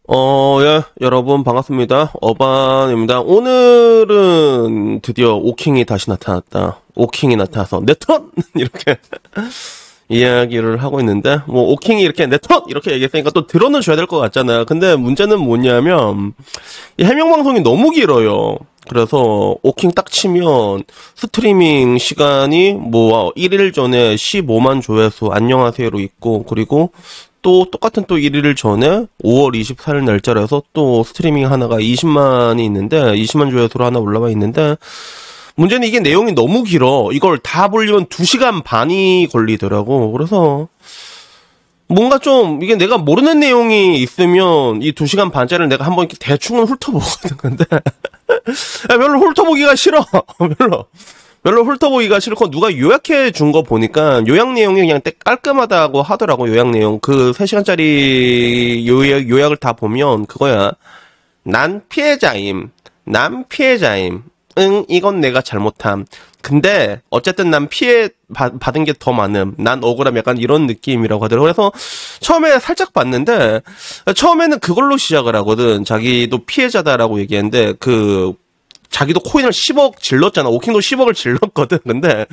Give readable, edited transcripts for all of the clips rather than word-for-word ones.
예, 여러분 반갑습니다. 어반입니다. 오늘은 드디어 오킹이 다시 나타났다. 오킹이 나타나서 내 턴! 이렇게 이야기를 하고 있는데, 뭐 오킹이 이렇게 내 턴! 이렇게 얘기했으니까 또 들어는 줘야 될 것 같잖아요. 근데 문제는 뭐냐면 이 해명방송이 너무 길어요. 그래서 오킹 딱 치면 스트리밍 시간이 뭐 1일 전에 15만 조회수 안녕하세요로 있고, 그리고 또 똑같은 또 1일 전에 5월 24일 날짜로 해서 또 스트리밍 하나가 20만이 있는데 20만 조회수로 하나 올라와 있는데, 문제는 이게 내용이 너무 길어. 이걸 다 보려면 2시간 반이 걸리더라고. 그래서 뭔가 좀 이게 내가 모르는 내용이 있으면 이 2시간 반짜리를 내가 한번 이렇게 대충은 훑어보거든. 근데 별로 훑어보기가 싫어. 별로 훑어보기가 싫고, 누가 요약해 준 거 보니까 요약 내용이 그냥 깔끔하다고 하더라고. 요약 내용 그 3시간짜리 요약을 다 보면 그거야. 난 피해자임. 응, 이건 내가 잘못함. 근데 어쨌든 난 피해 받은 게 더 많음. 난 억울함. 약간 이런 느낌이라고 하더라고. 그래서 처음에 살짝 봤는데, 처음에는 그걸로 시작을 하거든. 자기도 피해자다라고 얘기했는데, 자기도 코인을 10억 질렀잖아. 오킹도 10억을 질렀거든. 근데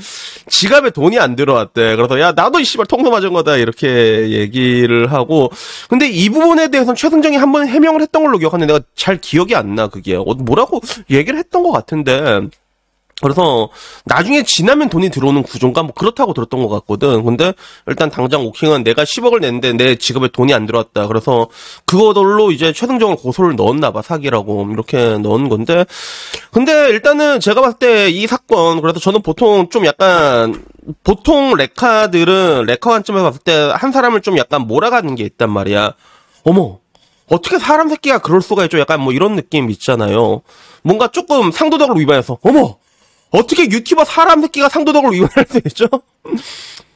지갑에 돈이 안 들어왔대. 그래서 야, 나도 이 씨발 통수 맞은 거다, 이렇게 얘기를 하고. 근데 이 부분에 대해서는 최승정이 한번 해명을 했던 걸로 기억하는데 내가 잘 기억이 안 나. 그게 뭐라고 얘기를 했던 것 같은데, 그래서 나중에 지나면 돈이 들어오는 구조인가 뭐 그렇다고 들었던 것 같거든. 근데 일단 당장 오킹은 내가 10억을 냈는데 내 지갑에 돈이 안 들어왔다. 그래서 그거들로 이제 최승정을 고소를 넣었나 봐. 사기라고 이렇게 넣은 건데, 근데 일단은 제가 봤을 때 이 사건, 그래서 저는 보통 좀 약간, 보통 레카들은 레카 관점에서 봤을 때 한 사람을 좀 약간 몰아가는 게 있단 말이야. 어머, 어떻게 사람 새끼가 그럴 수가 있죠? 약간 뭐 이런 느낌 있잖아요. 뭔가 조금 상도덕을 위반해서 어머, 어떻게 유튜버 사람 새끼가 상도덕을 위반할 수 있죠?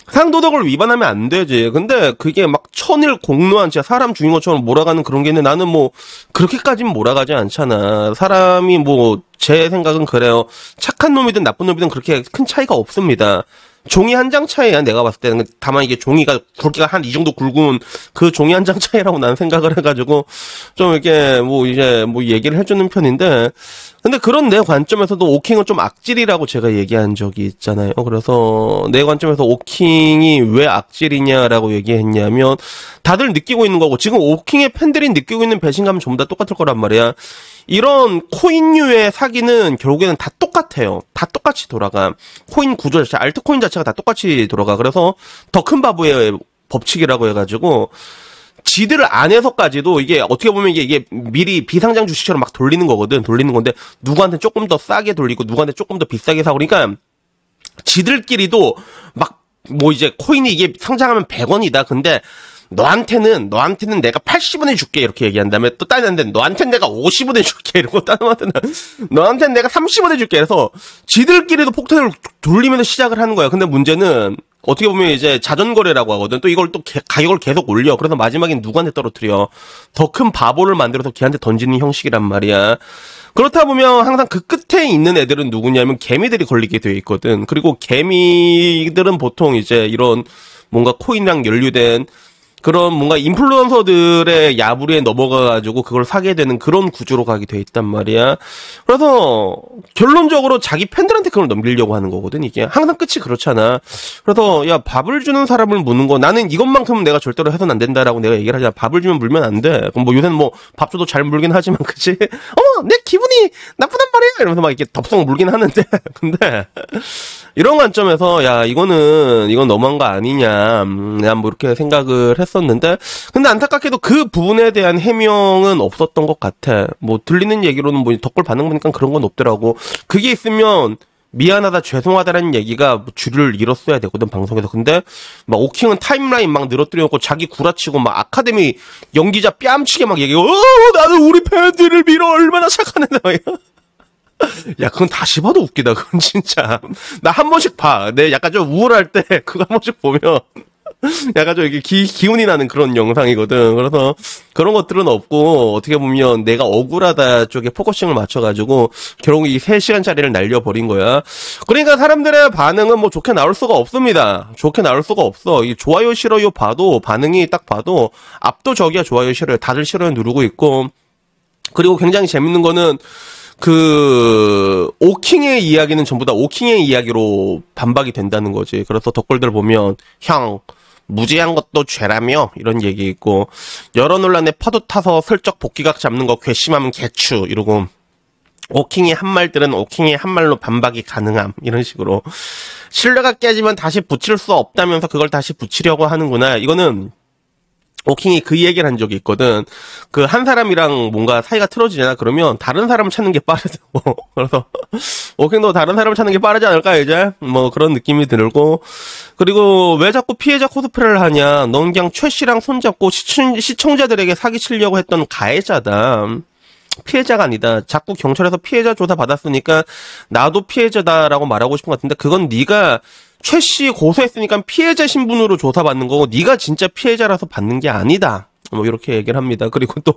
상도덕을 위반하면 안 되지. 근데 그게 막 천일 공노한 진짜 사람 죽인 것처럼 몰아가는 그런 게 있는데, 나는 뭐 그렇게까지는 몰아가지 않잖아. 사람이 뭐 제 생각은 그래요. 착한 놈이든 나쁜 놈이든 그렇게 큰 차이가 없습니다. 종이 한 장 차이야, 내가 봤을 때는. 다만 이게 종이가 굵기가 한 이 정도 굵은 그 종이 한 장 차이라고 나는 생각을 해가지고 좀 이렇게 뭐 이제 뭐 얘기를 해주는 편인데, 근데 그런 내 관점에서도 오킹은 좀 악질이라고 제가 얘기한 적이 있잖아요. 그래서 내 관점에서 오킹이 왜 악질이냐라고 얘기했냐면, 다들 느끼고 있는 거고, 지금 오킹의 팬들이 느끼고 있는 배신감은 전부 다 똑같을 거란 말이야. 이런 코인류의 사기는 결국에는 다 똑같아요. 다 똑같이 돌아가. 코인 구조 자체, 알트코인 자체가 다 똑같이 돌아가. 그래서 더 큰 바보의 법칙이라고 해가지고, 지들 안에서까지도 이게 어떻게 보면 이게 미리 비상장 주식처럼 막 돌리는 거거든. 돌리는 건데, 누구한테 조금 더 싸게 돌리고 누구한테 조금 더 비싸게 사고, 그러니까 지들끼리도 막 뭐 이제 코인이 이게 상장하면 100원이다. 근데 너한테는 내가 80원에 줄게, 이렇게 얘기한 다음에 또 다른 데는 너한테는 내가 50원에 줄게, 이러고 다른 데는 너한테는 내가 30원에 줄게. 그래서 지들끼리도 폭탄을 돌리면서 시작을 하는 거야. 근데 문제는 어떻게 보면 이제 자전거래라고 하거든. 또 이걸 또 가격을 계속 올려. 그래서 마지막엔 누구한테 떨어뜨려? 더 큰 바보를 만들어서 걔한테 던지는 형식이란 말이야. 그렇다 보면 항상 그 끝에 있는 애들은 누구냐면 개미들이 걸리게 되어 있거든. 그리고 개미들은 보통 이제 이런 뭔가 코인이랑 연루된 그런 뭔가 인플루언서들의 야부리에 넘어가가지고 그걸 사게 되는 그런 구조로 가게 돼 있단 말이야. 그래서 결론적으로 자기 팬들한테 그걸 넘기려고 하는 거거든. 이게 항상 끝이 그렇잖아. 그래서 야, 밥을 주는 사람을 무는 거, 나는 이것만큼은 내가 절대로 해서는 안 된다라고 내가 얘기를 하잖아. 밥을 주면 물면 안 돼. 그럼 뭐 요새는 뭐 밥 줘도 잘 물긴 하지만, 그치? 어머, 내 기분이 나쁘단 말이야, 이러면서 막 이렇게 덥석 물긴 하는데 근데 이런 관점에서 야, 이건 너무한 거 아니냐, 난 뭐 이렇게 생각을 했었는데, 근데 안타깝게도 그 부분에 대한 해명은 없었던 것 같아. 뭐 들리는 얘기로는 뭐 덕글 반응 보니까 그런 건 없더라고. 그게 있으면 미안하다, 죄송하다라는 얘기가 줄을 잃었어야 되거든, 방송에서. 근데 막 오킹은 타임라인 막 늘어뜨려놓고 자기 구라치고 막 아카데미 연기자 뺨치게 막 얘기하고, 나는 우리 팬들을 밀어, 얼마나 착하는데 막 야, 그건 다시 봐도 웃기다. 그건 진짜 나 한 번씩 봐. 내 약간 좀 우울할 때 그거 한 번씩 보면 약간 좀 이렇게 기운이 나는 그런 영상이거든. 그래서 그런 것들은 없고, 어떻게 보면 내가 억울하다 쪽에 포커싱을 맞춰가지고, 결국 이 3시간짜리를 날려버린 거야. 그러니까 사람들의 반응은 뭐 좋게 나올 수가 없습니다. 좋게 나올 수가 없어. 이 좋아요, 싫어요 봐도, 반응이 딱 봐도, 압도적이야, 좋아요, 싫어요. 다들 싫어요 누르고 있고, 그리고 굉장히 재밌는 거는, 오킹의 이야기는 전부 다 오킹의 이야기로 반박이 된다는 거지. 그래서 덧글들 보면, 형, 무지한 것도 죄라며? 이런 얘기 있고, 여러 논란에 파도 타서 슬쩍 복귀각 잡는 거 괘씸하면 개추. 이러고, 오킹의 한 말들은 오킹의 한 말로 반박이 가능함. 이런 식으로. 신뢰가 깨지면 다시 붙일 수 없다면서 그걸 다시 붙이려고 하는구나. 이거는, 오킹이 그 얘기를 한 적이 있거든. 그 한 사람이랑 뭔가 사이가 틀어지잖아. 그러면 다른 사람을 찾는 게 빠르다고. 그래서 오킹도 다른 사람을 찾는 게 빠르지 않을까 이제? 뭐 그런 느낌이 들고. 그리고 왜 자꾸 피해자 코스프레를 하냐. 넌 그냥 최 씨랑 손잡고 시청자들에게 사기치려고 했던 가해자다. 피해자가 아니다. 자꾸 경찰에서 피해자 조사 받았으니까 나도 피해자다라고 말하고 싶은 것 같은데 그건 네가 최 씨 고소했으니까 피해자 신분으로 조사받는 거고 네가 진짜 피해자라서 받는 게 아니다. 뭐 이렇게 얘기를 합니다. 그리고 또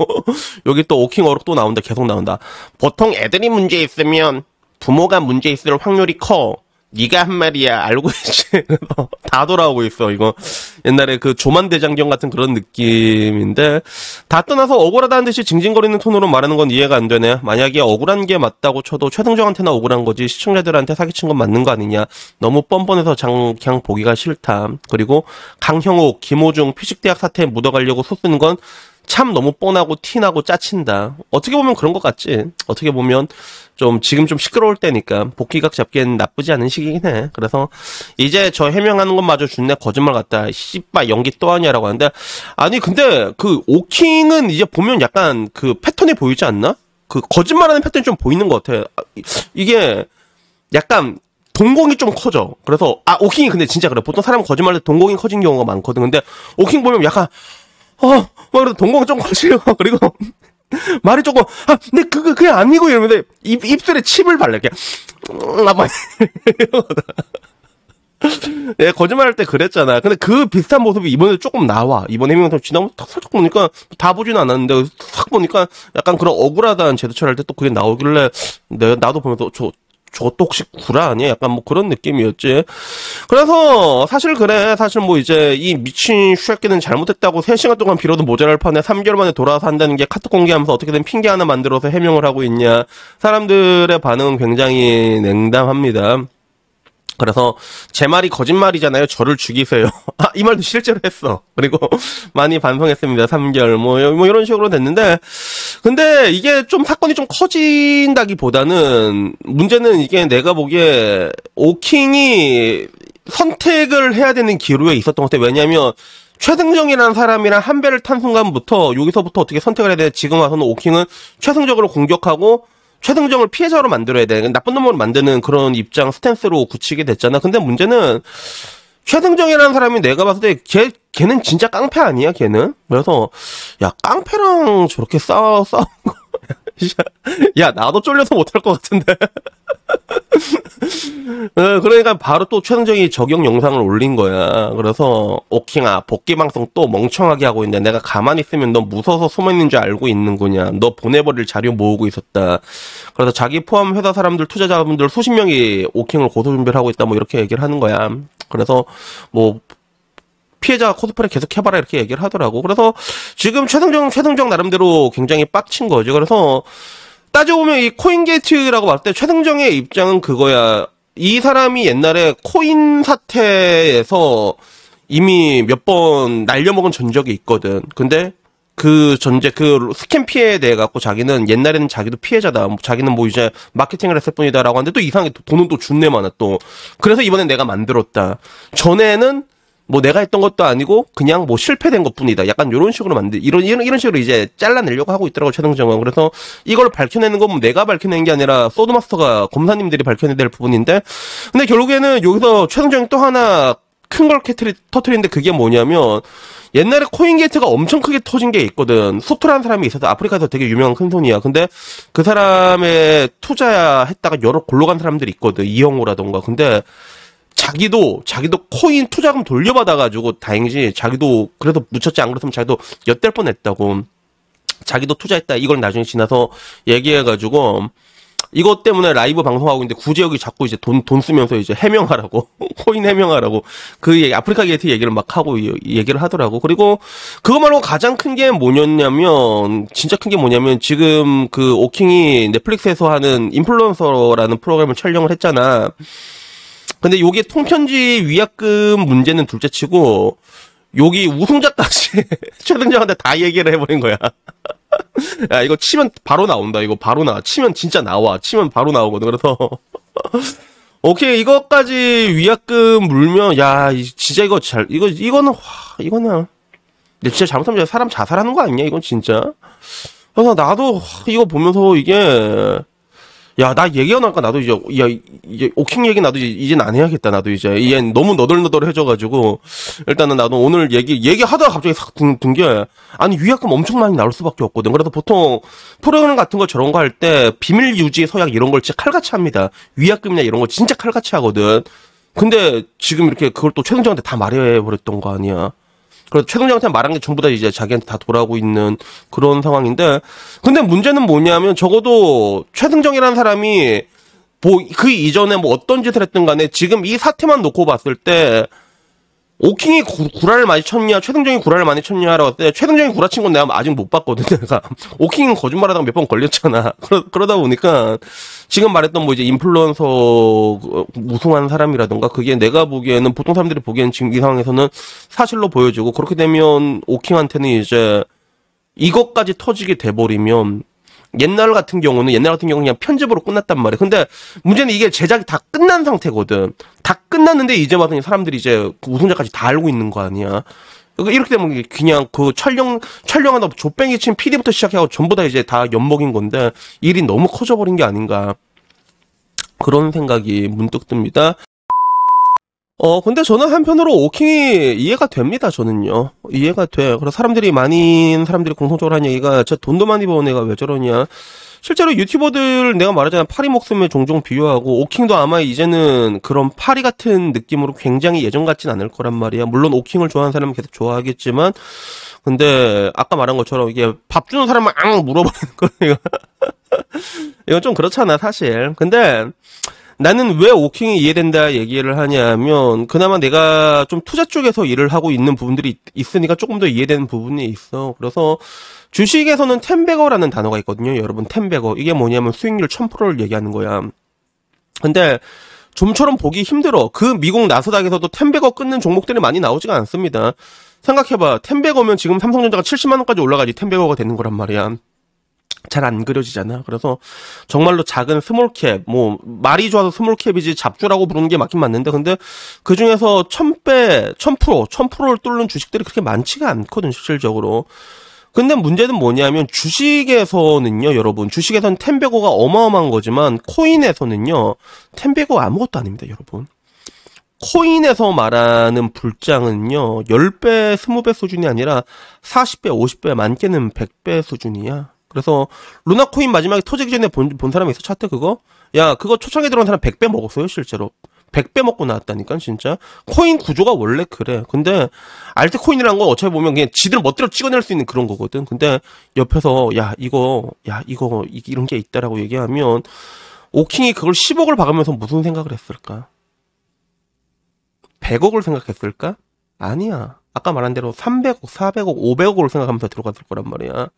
여기 또 오킹 어록 또 나온다. 계속 나온다. 보통 애들이 문제 있으면 부모가 문제 있을 확률이 커. 네가 한 말이야. 알고 있지. 다 돌아오고 있어. 이거 옛날에 그 조만대장경 같은 그런 느낌인데 다 떠나서 억울하다는 듯이 징징거리는 톤으로 말하는 건 이해가 안 되네. 만약에 억울한 게 맞다고 쳐도 최승정한테나 억울한 거지 시청자들한테 사기친 건 맞는 거 아니냐. 너무 뻔뻔해서 그냥 보기가 싫다. 그리고 강형욱, 김호중 피식대학 사태에 묻어가려고 쏟쓰는 건 참 너무 뻔하고 티나고 짜친다. 어떻게 보면 그런 것 같지. 어떻게 보면 지금 좀 시끄러울 때니까 복귀각 잡기엔 나쁘지 않은 시기긴 해. 그래서 이제 저 해명하는 것마저 준내 거짓말 같다. 씨발 연기 또 하냐라고 하는데 아니 근데 그 오킹은 이제 보면 약간 그 패턴이 보이지 않나? 그 거짓말하는 패턴이 좀 보이는 것 같아. 이게 약간 동공이 좀 커져. 그래서 오킹이 근데 진짜 그래. 보통 사람 거짓말할 때 동공이 커진 경우가 많거든. 근데 오킹 보면 약간 그래도 동공 좀 커지고, 그리고, 말이 조금, 근데 그게 아니고 이러는데, 입술에 칩을 발라, 이렇게. 예, 거짓말할 때 그랬잖아. 근데 그 비슷한 모습이 이번에 조금 나와. 이번 해명에서 지나면 딱 살짝 보니까, 다 보진 않았는데, 싹 보니까, 약간 그런 억울하다는 제스처를 할 때 또 그게 나오길래, 나도 보면서, 저것도 혹시 구라 아니야? 약간 뭐 그런 느낌이었지. 그래서 사실 그래. 사실 뭐 이제 이 미친 슈새끼는 잘못했다고 3시간 동안 빌어도 모자랄 판에 3개월 만에 돌아와서 한다는 게 카톡 공개하면서 어떻게든 핑계 하나 만들어서 해명을 하고 있냐. 사람들의 반응은 굉장히 냉담합니다. 그래서 제 말이 거짓말이잖아요. 저를 죽이세요. 이 말도 실제로 했어. 그리고 많이 반성했습니다. 3개월 뭐 이런 식으로 됐는데 근데 이게 좀 사건이 좀 커진다기보다는 문제는 이게 내가 보기에 오킹이 선택을 해야 되는 기로에 있었던 것 같아. 왜냐면 최승정이라는 사람이랑 한 배를 탄 순간부터 여기서부터 어떻게 선택을 해야 돼. 지금 와서는 오킹은 최승정으로 공격하고 최승정을 피해자로 만들어야 돼. 나쁜 놈으로 만드는 그런 입장 스탠스로 굳히게 됐잖아. 근데 문제는 최승정이라는 사람이 내가 봤을 때 걔는 진짜 깡패 아니야, 걔는? 그래서 야, 깡패랑 저렇게 싸운 거 야, 나도 쫄려서 못할 것 같은데. 그러니까 바로 또 최승정이 적용 영상을 올린 거야. 그래서 오킹아 복귀 방송 또 멍청하게 하고 있는데 내가 가만히 있으면 너 무서워서 숨어있는 줄 알고 있는 거냐. 너 보내버릴 자료 모으고 있었다. 그래서 자기 포함 회사 사람들 투자자분들 수십 명이 오킹을 고소 준비를 하고 있다. 뭐 이렇게 얘기를 하는 거야. 그래서 뭐 피해자 코스프레 계속 해봐라 이렇게 얘기를 하더라고. 그래서 지금 최승정 나름대로 굉장히 빡친 거지. 그래서 따져보면 이 코인게이트라고 봤을 때 최승정의 입장은 그거야. 이 사람이 옛날에 코인 사태에서 이미 몇 번 날려먹은 전적이 있거든. 근데 그 스캠 피해에 대해 갖고 자기는 옛날에는 자기도 피해자다. 자기는 뭐 이제 마케팅을 했을 뿐이다라고 하는데 또 이상하게 돈은 또 준내 많아 또. 그래서 이번엔 내가 만들었다. 전에는 뭐 내가 했던 것도 아니고 그냥 뭐 실패된 것뿐이다. 약간 이런 식으로 이런 식으로 이제 잘라내려고 하고 있더라고 최승정은. 그래서 이걸 밝혀내는 건 뭐 내가 밝혀낸 게 아니라 소드마스터가 검사님들이 밝혀내야 될 부분인데, 근데 결국에는 여기서 최승정이 또 하나 큰 걸 터트리는데 그게 뭐냐면 옛날에 코인게이트가 엄청 크게 터진 게 있거든. 수토라는 사람이 있어서 아프리카에서 되게 유명한 큰 손이야. 근데 그 사람의 투자했다가 여러 골로 간 사람들이 있거든. 이영호라던가. 근데 자기도 코인 투자금 돌려받아가지고 다행이지. 자기도 그래도 묻혔지, 안 그랬으면 자기도 엿댈 뻔했다고. 자기도 투자했다. 이걸 나중에 지나서 얘기해가지고 이것 때문에 라이브 방송하고 있는데 굳이 여기 자꾸 이제 돈 쓰면서 이제 해명하라고 코인 해명하라고 그 얘기, 아프리카 게이트 얘기를 막 하고 얘기를 하더라고. 그리고 그거 말고 가장 큰 게 뭐냐면 진짜 큰 게 뭐냐면 지금 그 오킹이 넷플릭스에서 하는 인플루언서라는 프로그램을 촬영을 했잖아. 근데 요게 통편지 위약금 문제는 둘째치고 여기 우승자까지 최승정한테 다 얘기를 해버린 거야. 야, 이거 치면 바로 나온다. 이거 바로 나와. 치면 진짜 나와. 치면 바로 나오거든. 그래서 오케이, 이것까지 위약금 물면 야, 진짜 이거는 이거는 근데 진짜 잘못하면 사람 자살하는 거 아니냐? 이건 진짜. 그래서 나도 이거 보면서 이게 야, 나 얘기가 나니까 나도 이제 오킹 얘기 나도 이젠 안 해야겠다. 나도 이제 얘 너무 너덜너덜해져가지고 일단은 나도 오늘 얘기하다가 갑자기 싹 든 게 아니 위약금 엄청 많이 나올 수밖에 없거든. 그래서 보통 프로그램 같은 거 저런 거 할 때 비밀 유지 서약 이런 걸 진짜 칼같이 합니다. 위약금이나 이런 거 진짜 칼같이 하거든. 근데 지금 이렇게 그걸 또 최승정한테 다 말해버렸던 거 아니야. 그래서 최승정한테 말한 게 전부 다 이제 자기한테 다 돌아오고 있는 그런 상황인데, 근데 문제는 뭐냐면 적어도 최승정이라는 사람이 뭐 그 이전에 뭐 어떤 짓을 했든 간에 지금 이 사태만 놓고 봤을 때 오킹이 구라를 많이 쳤냐, 최승정이 구라를 많이 쳤냐라고 할 때 최승정이 구라친 건 내가 아직 못 봤거든. 내가 오킹은 거짓말하다가 몇 번 걸렸잖아. 그러다 보니까 지금 말했던 뭐 이제 인플루언서 우승한 사람이라던가 그게 내가 보기에는 보통 사람들이 보기에는 지금 이 상황에서는 사실로 보여지고, 그렇게 되면 오킹한테는 이제 이것까지 터지게 돼버리면 옛날 같은 경우는 그냥 편집으로 끝났단 말이야. 근데 문제는 이게 제작이 다 끝난 상태거든. 다 끝났는데 이제 와서 사람들이 이제 그 우승자까지 다 알고 있는 거 아니야. 이렇게 되면 그냥 그 촬영하다 조뱅이 친 PD부터 시작해서 전부 다 이제 다 엿먹인 건데 일이 너무 커져버린 게 아닌가. 그런 생각이 문득 듭니다. 근데 저는 한편으로 오킹이 이해가 됩니다, 저는요. 이해가 돼. 그래서 많은 사람들이 공통적으로 하는 얘기가, 저 돈도 많이 버는 애가 왜 저러냐. 실제로 유튜버들 내가 말하잖아. 파리 목숨에 종종 비유하고, 오킹도 아마 이제는 그런 파리 같은 느낌으로 굉장히 예전 같진 않을 거란 말이야. 물론 오킹을 좋아하는 사람은 계속 좋아하겠지만, 근데 아까 말한 것처럼 이게 밥 주는 사람만 물어버리는 거, 이건 좀 그렇잖아, 사실. 근데, 나는 왜 오킹이 이해된다 얘기를 하냐면 그나마 내가 좀 투자 쪽에서 일을 하고 있는 부분들이 있으니까 조금 더 이해되는 부분이 있어. 그래서 주식에서는 텐베거라는 단어가 있거든요. 여러분, 텐베거. 이게 뭐냐면 수익률 1000%를 얘기하는 거야. 근데 좀처럼 보기 힘들어. 그 미국 나스닥에서도 텐베거 끊는 종목들이 많이 나오지가 않습니다. 생각해봐. 텐베거면 지금 삼성전자가 70만 원까지 올라가지 텐베거가 되는 거란 말이야. 잘 안 그려지잖아. 그래서 정말로 작은 스몰캡, 뭐 말이 좋아서 스몰캡이지 잡주라고 부르는 게 맞긴 맞는데, 근데 그 중에서 1000%를 뚫는 주식들이 그렇게 많지가 않거든, 실질적으로. 근데 문제는 뭐냐면 주식에서는요, 여러분, 주식에서는 텐베거가 어마어마한 거지만 코인에서는요, 텐베거 아무것도 아닙니다, 여러분. 코인에서 말하는 불장은요, 10배, 20배 수준이 아니라 40배, 50배, 많게는 100배 수준이야. 그래서 루나코인 마지막에 터지기 전에 본 사람이 있어, 차트 그거? 야, 그거 초창기에 들어간 사람 100배 먹었어요, 실제로. 100배 먹고 나왔다니까, 진짜. 코인 구조가 원래 그래. 근데 알트코인이라는 건 어차피 보면 그냥 지들 멋대로 찍어낼 수 있는 그런 거거든. 근데 옆에서 이런 게 있다라고 얘기하면 오킹이 그걸 10억을 박으면서 무슨 생각을 했을까? 100억을 생각했을까? 아니야. 아까 말한 대로 300억, 400억, 500억을 생각하면서 들어갔을 거란 말이야.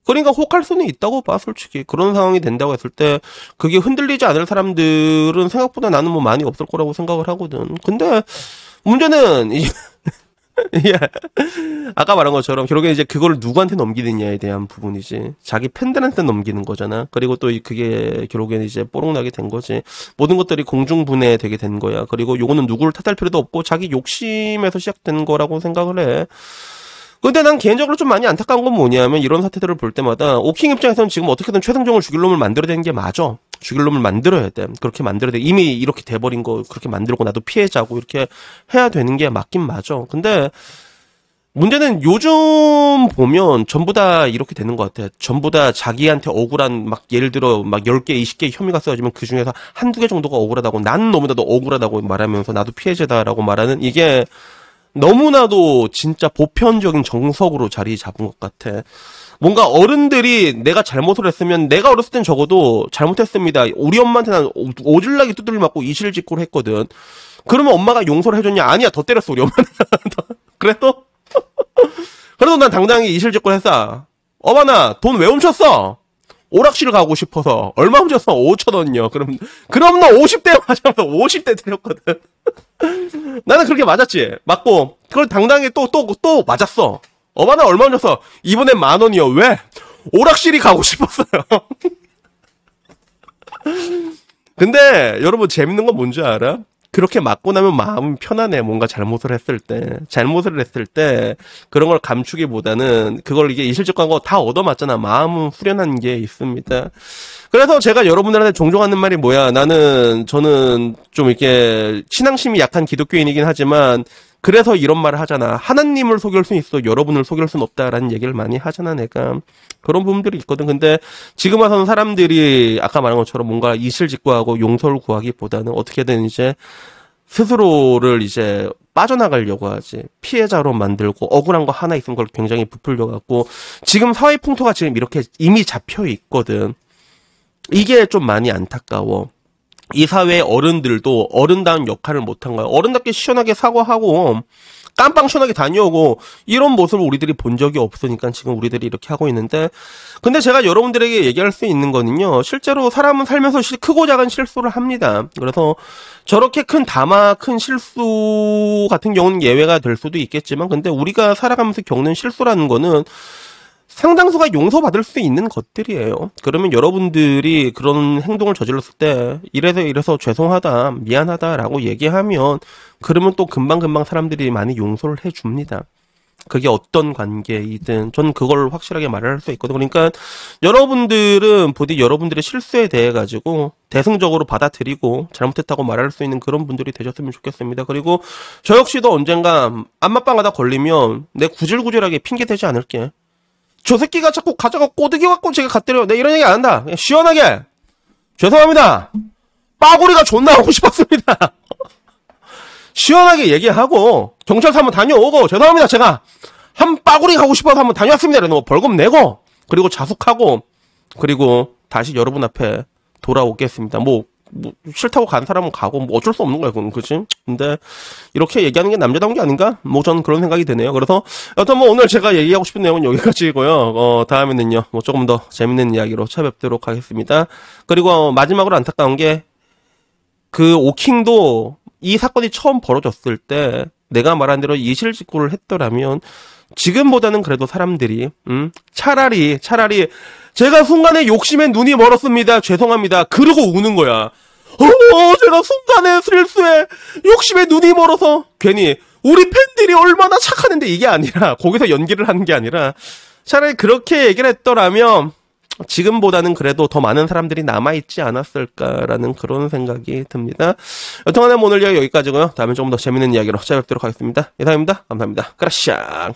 그러니까 혹할 수는 있다고 봐, 솔직히. 그런 상황이 된다고 했을 때 그게 흔들리지 않을 사람들은 생각보다 나는 뭐 많이 없을 거라고 생각을 하거든. 근데 문제는 예. 아까 말한 것처럼 결국에 이제 그걸 누구한테 넘기느냐에 대한 부분이지. 자기 팬들한테 넘기는 거잖아. 그리고 또 그게 결국에는 이제 뽀록나게 된 거지. 모든 것들이 공중분해되게 된 거야. 그리고 요거는 누구를 탓할 필요도 없고 자기 욕심에서 시작된 거라고 생각을 해. 근데 난 개인적으로 좀 많이 안타까운 건 뭐냐면 이런 사태들을 볼 때마다 오킹 입장에서는 지금 어떻게든 최승정을 죽일 놈을 만들어야 되는 게 맞아. 죽일 놈을 만들어야 돼. 그렇게 만들어야 돼. 이미 이렇게 돼버린 거 그렇게 만들고 나도 피해자고 이렇게 해야 되는 게 맞긴 맞아. 근데 문제는 요즘 보면 전부 다 이렇게 되는 것 같아. 전부 다 자기한테 억울한, 막, 예를 들어, 막 10개, 20개 혐의가 쏘아지면 그 중에서 한두 개 정도가 억울하다고, 난 너무나도 억울하다고 말하면서 나도 피해자다라고 말하는 이게 너무나도 진짜 보편적인 정석으로 자리 잡은 것 같아. 뭔가 어른들이 내가 잘못을 했으면 내가 어렸을 땐 적어도 잘못했습니다. 우리 엄마한테 난 오질나게 두드려 맞고 이실직고를 했거든. 그러면 엄마가 용서를 해줬냐? 아니야, 더 때렸어, 우리 엄마는. 그래도? 그래도 난 당당히 이실직고를 했어. 어머나, 돈 왜 훔쳤어? 오락실 가고 싶어서. 얼마 훔쳤어? 5,000원이요. 그럼 너 50대 맞아서 50대 드렸거든. 나는 그렇게 맞았지. 맞고, 그걸 당당히 또 맞았어. 어머나, 얼마 훔쳤어? 이번엔 10,000원이요. 왜? 오락실이 가고 싶었어요. 근데, 여러분, 재밌는 건 뭔지 알아? 그렇게 맞고 나면 마음이 편안해. 뭔가 잘못을 했을 때, 그런 걸 감추기보다는, 그걸 이게 이실직고한 거 다 얻어맞잖아. 마음은 후련한 게 있습니다. 그래서 제가 여러분들한테 종종 하는 말이 뭐야. 저는 좀 이렇게, 신앙심이 약한 기독교인이긴 하지만, 그래서 이런 말을 하잖아. 하나님을 속일 수 있어. 여러분을 속일 순 없다라는 얘기를 많이 하잖아, 내가. 그런 부분들이 있거든. 근데 지금 와서는 사람들이 아까 말한 것처럼 뭔가 이실직고하고 용서를 구하기보다는 어떻게든 이제 스스로를 이제 빠져나가려고 하지. 피해자로 만들고 억울한 거 하나 있으면 그걸 굉장히 부풀려 갖고 지금 사회 풍토가 지금 이렇게 이미 잡혀 있거든. 이게 좀 많이 안타까워. 이 사회의 어른들도 어른다운 역할을 못한 거야. 어른답게 시원하게 사과하고 깜빵 시원하게 다녀오고 이런 모습을 우리들이 본 적이 없으니까 지금 우리들이 이렇게 하고 있는데, 근데 제가 여러분들에게 얘기할 수 있는 거는요, 실제로 사람은 살면서 크고 작은 실수를 합니다. 그래서 저렇게 큰 실수 같은 경우는 예외가 될 수도 있겠지만, 근데 우리가 살아가면서 겪는 실수라는 거는 상당수가 용서받을 수 있는 것들이에요. 그러면 여러분들이 그런 행동을 저질렀을 때 이래서 죄송하다, 미안하다라고 얘기하면 그러면 또 금방금방 사람들이 많이 용서를 해줍니다. 그게 어떤 관계이든 전 그걸 확실하게 말을 할 수 있거든요. 그러니까 여러분들은 부디 여러분들의 실수에 대해 가지고 대승적으로 받아들이고 잘못했다고 말할 수 있는 그런 분들이 되셨으면 좋겠습니다. 그리고 저 역시도 언젠가 안마빵 하다 걸리면 내 구질구질하게 핑계 대지 않을게. 저 새끼가 자꾸 가져가 꼬드기 갖고 제가 갖대려. 내 이런 얘기 안 한다. 그냥 시원하게. 죄송합니다. 빠구리가 존나 하고 싶었습니다. 시원하게 얘기하고 경찰서 한번 다녀오고 죄송합니다. 제가 한 빠구리 가고 싶어서 한번 다녀왔습니다. 이러고 벌금 내고 그리고 자숙하고 그리고 다시 여러분 앞에 돌아오겠습니다. 뭐 싫다고 간 사람은 가고 뭐 어쩔 수 없는 거야 그건. 그치? 근데 이렇게 얘기하는 게 남자다운 게 아닌가? 뭐 저는 그런 생각이 드네요. 그래서 여튼 뭐 오늘 제가 얘기하고 싶은 내용은 여기까지고요. 다음에는요 뭐 조금 더 재밌는 이야기로 찾아뵙도록 하겠습니다. 그리고 마지막으로 안타까운 게 그 오킹도 이 사건이 처음 벌어졌을 때 내가 말한 대로 이실직고를 했더라면 지금보다는 그래도 사람들이 차라리 제가 순간에 욕심에 눈이 멀었습니다. 죄송합니다. 그러고 우는 거야. 제가 순간에 실수에 욕심에 눈이 멀어서 괜히 우리 팬들이 얼마나 착하는데 이게 아니라 거기서 연기를 하는 게 아니라 차라리 그렇게 얘기를 했더라면 지금보다는 그래도 더 많은 사람들이 남아있지 않았을까라는 그런 생각이 듭니다. 여튼간에 오늘 이야기 여기까지고요. 다음에 조금 더 재밌는 이야기로 찾아뵙도록 하겠습니다. 이상입니다. 감사합니다. 그라시앙.